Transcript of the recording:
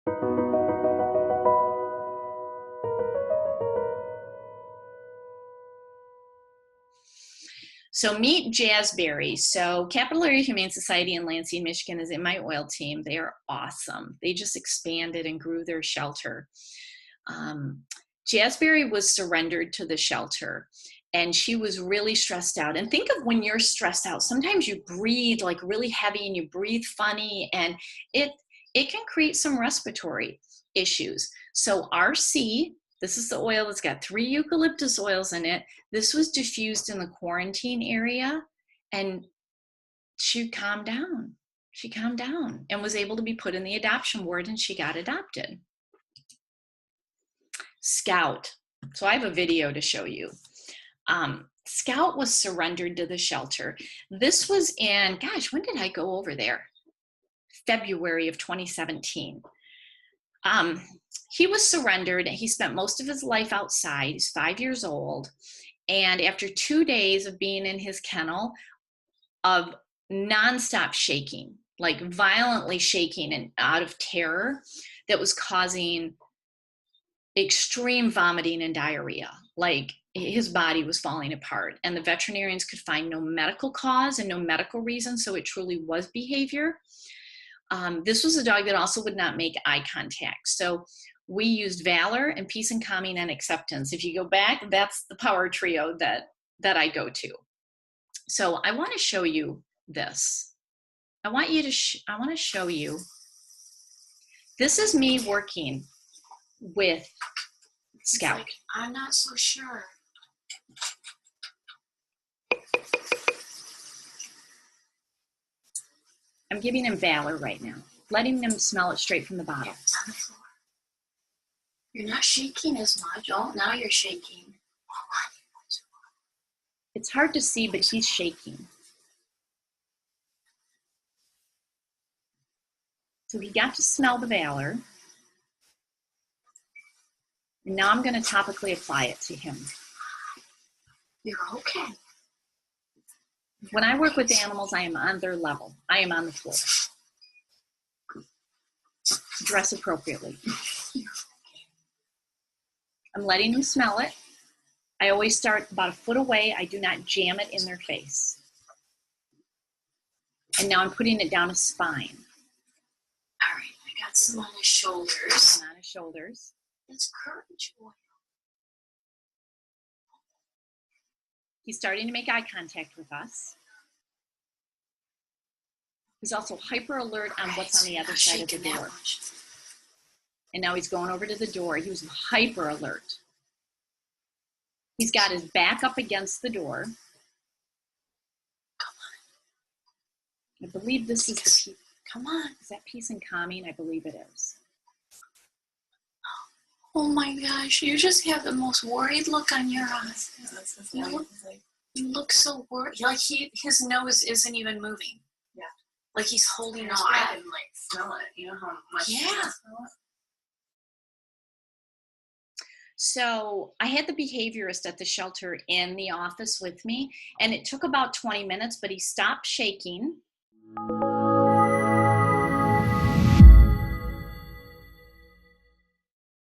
So meet Jazzberry. So Capital Area Humane Society in Lansing, Michigan is in my oil team. They are awesome. They just expanded and grew their shelter. Jazzberry was surrendered to the shelter, and she was really stressed out. And think of when you're stressed out, sometimes you breathe like really heavy and you breathe funny, and it can create some respiratory issues. So RC, this is the oil that's got 3 eucalyptus oils in it. This was diffused in the quarantine area, and she calmed down. She calmed down and was able to be put in the adoption ward, and she got adopted. Scout. So I have a video to show you. Scout was surrendered to the shelter. This was in, gosh, when did I go over there? February of 2017. He was surrendered. He spent most of his life outside. He's 5 years old. And after 2 days of being in his kennel, of nonstop shaking, like violently shaking and out of terror, that was causing extreme vomiting and diarrhea. Like his body was falling apart, and the veterinarians could find no medical cause and no medical reason. So it truly was behavior. This was a dog that also would not make eye contact. So we used valor and peace and calming and acceptance. If you go back, that's the power trio that I go to. So I want to show you this. I want to show you. This is me working with Scout. Like, I'm not so sure. I'm giving him valor right now, letting him smell it straight from the bottle. It's on the floor. You're not shaking as much. Oh, now you're shaking. It's hard to see, but he's shaking. So he got to smell the valor. And now I'm going to topically apply it to him. You're okay. When I work with animals, I am on their level. I am on the floor. Dress appropriately. I'm letting them smell it. I always start about a foot away. I do not jam it in their face. And now I'm putting it down his spine. All right, I got some on his shoulders. And on his shoulders. That's courage oil. He's starting to make eye contact with us. He's also hyper alert on what's on the other side of the door. And now he's going over to the door. He was hyper alert. He's got his back up against the door. Come on. I believe this is the peace. Come on. Is that peace and calming? I believe it is. Oh my gosh, you just have the most worried look on your eyes. Yeah, you look so worried. Like his nose isn't even moving. Yeah. Like he's holding on. I can like smell it. You know how much you can smell it? So I had the behaviorist at the shelter in the office with me, and it took about 20 minutes, but he stopped shaking.